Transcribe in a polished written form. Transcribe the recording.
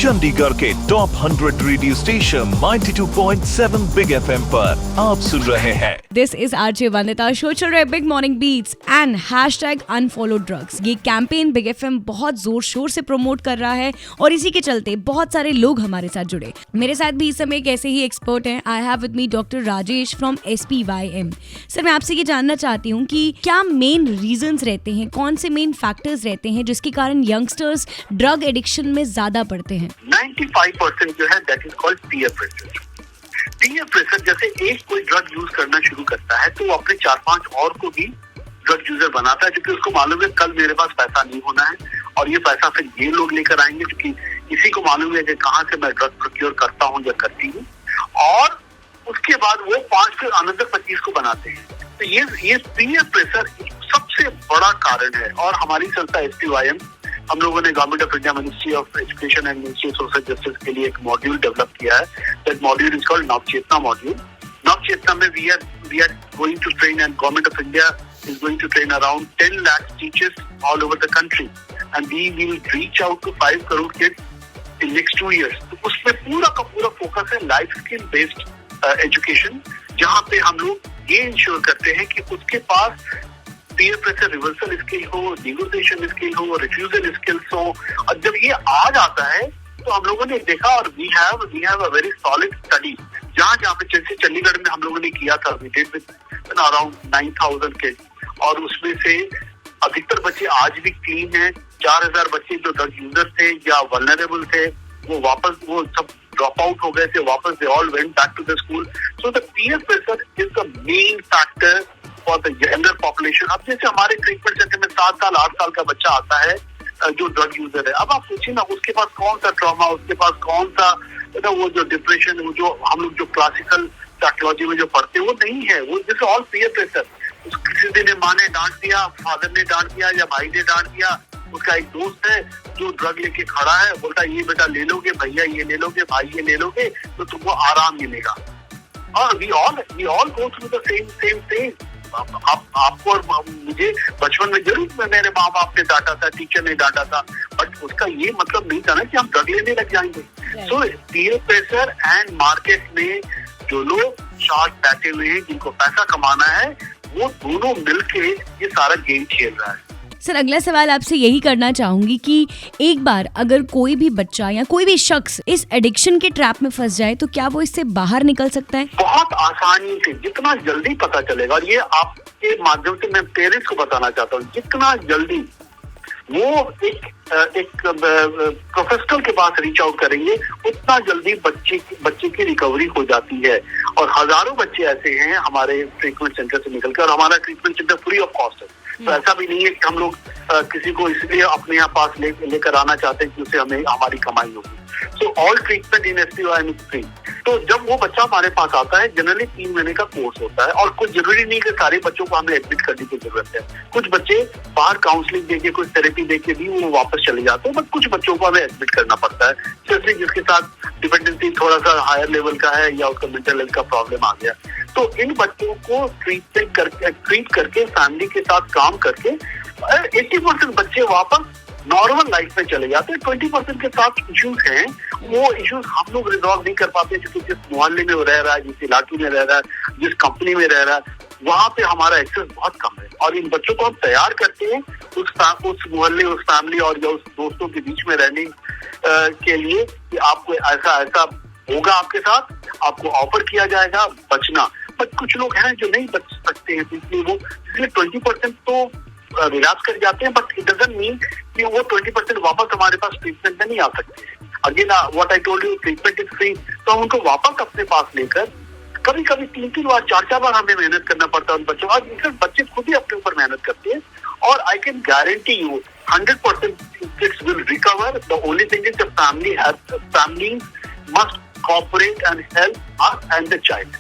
चंडीगढ़ के top 100 radio station 92.7 big FM पर आप सुन रहे हैं। This is RJ Vandita, show चल रहा है big morning beats and #unfollow drugs. ये कैंपेन बिग एफएम बहुत जोर शोर से प्रमोट कर रहा है और इसी के चलते बहुत सारे लोग हमारे साथ जुड़े। मेरे साथ भी इस समय एक ऐसे ही एक्सपर्ट हैं। I have with me doctor Rajesh from SPYM। Sir, मैं आपसे ये जानना चाहती हूँ कि क्या मेन रीजंस रहते हैं, कौन से मेन फैक्टर्स रहते हैं जिसके कारण यंगस्टर्स ड्रग एडिक्शन में ज्यादा पड़ते हैं? 95% जो है that is called peer pressure. Peer pressure, जैसे एक कोई ड्रग यूज करना शुरू करता है तो वो अपने 4-5 और को भी ड्रग यूजर बनाता है, क्योंकि उसको मालूम है कल मेरे पास पैसा नहीं होना है और ये पैसा फिर ये लोग लेकर आएंगे, क्योंकि इसी को मालूम है कि कहाँ से मैं ड्रग प्रोक्योर करता हूँ या करती हूँ, और उसके बाद वो 5 फिर अनदर 25 को बनाते हैं। तो ये पीयर प्रेशर सबसे बड़ा कारण है। और हमारी संस्था SPYM, हम लोगों ने government of India, ministry of education and ministry of social justice के लिए एक मॉड्यूल डेवलप किया है। That module is called Navchetana module. Navchetana में we are going to train, and government of India is going to train around 10 lakh teachers all over the country, and we will reach out to 5 crore kids in next 2 years. तो उसमें पूरा का पूरा focus है life skill based education, जहाँ पे हम लोग ये इंश्योर करते हैं कि उसके पास पीयर प्रेशर रिवर्सल स्किल हो, नेगोशिएशन स्किल हो, रिफ्यूजल स्किल्स हो। और जब ये आ जाता है तो हम लोगों ने देखा, और we have a very solid study, जहाँ पे जैसे चंडीगढ़ में हम लोगों ने किया था, we did with around 9,000 kids, और उसमें से अधिकतर बच्चे आज भी क्लीन हैं। 4,000 बच्चे जो ड्रग यूजर थे या वल्नरेबल थे, वो सब ड्रॉप आउट हो गए थे, वापस they all went back to the school. So the peer pressure is the main factor for the younger population. अब जैसे हमारे ट्रीटमेंट सेंटर में 7 साल 8 साल का बच्चा आता है जो ड्रग यूजर है, अब आप सोचिए ना, उसके पास कौन सा ट्रॉमा, उसके पास कौन सा वो जो डिप्रेशन, वो जो हम लोग जो क्लासिकल साइकोलॉजी में जो पढ़ते हैं वो नहीं है। वो जैसे ऑल पीयर प्रेशर, किसी दिन माँ ने डांट दिया, फादर ने डांट दिया या भाई ने डांट दिया, उसका एक दोस्त है जो ड्रग लेके खड़ा है, बोलता ये बेटा ले लोगे, भैया ये ले लोगे, भाई ये ले लोगे तो तुमको आराम मिलेगा। और we all go through the same phase. आपको और मुझे बचपन में जरूर मेरे माँ बाप ने डांटा था, टीचर ने डांटा था, बट उसका ये मतलब नहीं था ना कि हम ड्रग लेने लग जाएंगे। सो पीयर प्रेशर एंड मार्केट में जो लोग शार्ट बैठे हुए हैं, जिनको पैसा कमाना है, वो दोनों मिलके ये सारा गेम खेल रहा है। सर, अगला सवाल आपसे यही करना चाहूंगी कि एक बार अगर कोई भी बच्चा या कोई भी शख्स इस एडिक्शन के ट्रैप में फंस जाए तो क्या वो इससे बाहर निकल सकता है? बहुत आसानी से, जितना जल्दी पता चलेगा, और ये आपके माध्यम से मैं पेरेंट्स को बताना चाहता हूँ, जितना जल्दी वो एक प्रोफेशनल के पास रीच आउट करेंगे, उतना जल्दी बच्चे की रिकवरी हो जाती है। और हजारों बच्चे ऐसे हैं हमारे ट्रीटमेंट सेंटर से निकलकर, और हमारा treatment centre free of cost है। तो ऐसा भी नहीं है कि हम लोग किसी को इसलिए अपने यहाँ पास लेकर आना चाहते हैं कि उससे हमें हमारी कमाई होगी। So all treatment in SPYM is free. तो जब वो बच्चा हमारे पास आता है, जनरली 3 महीने का कोर्स होता है, और कुछ जरूरी नहीं कि सारे बच्चों को हमें एडमिट करने की जरूरत है। कुछ बच्चे बाहर काउंसलिंग देके, कुछ थेरेपी देके भी वो वापस चले जाते हैं, बट कुछ बच्चों को हमें एडमिट करना पड़ता है, स्पेशली जिसके साथ डिपेंडेंसी थोड़ा सा हायर लेवल का है या उसका मेंटल हेल्थ का प्रॉब्लम आ गया। तो इन बच्चों को ट्रीट करके फैमिली के साथ काम करके 80% बच्चे वापस नॉर्मल लाइफ में चले जाते हैं। 20% के साथ इश्यूज हैं, वो इश्यूज हम लोग रिजॉल्व नहीं कर पाते, क्योंकि जिस मोहल्ले में वो रह रहा है, जिस इलाके में रह रहा है, जिस कंपनी में रह रहा है, वहाँ पे हमारा एक्सेस बहुत कम है। और इन बच्चों को हम तैयार करते हैं उस मोहल्ले, उस फैमिली और या उस दोस्तों के बीच में रहने के लिए कि आपको ऐसा होगा आपके साथ, आपको ऑफर किया जाएगा बचना। बट कुछ लोग हैं जो नहीं बच सकते हैं, इसलिए 20% तो रिलैप्स कर जाते हैं, बट इट डजंट मीन कि वो 20% वापस हमारे पास ट्रीटमेंट में नहीं आ सकते। Again what I told you, treatment is free. तो हम उनको वापस अपने पास लेकर, कभी 3-3 बार 4-4 बार हमें मेहनत करना पड़ता है उन बच्चों, और इनफैक्ट बच्चे खुद ही अपने ऊपर मेहनत करते हैं। और I can guarantee you 100% kids will recover. The only thing is the family must cooperate and help us and the child.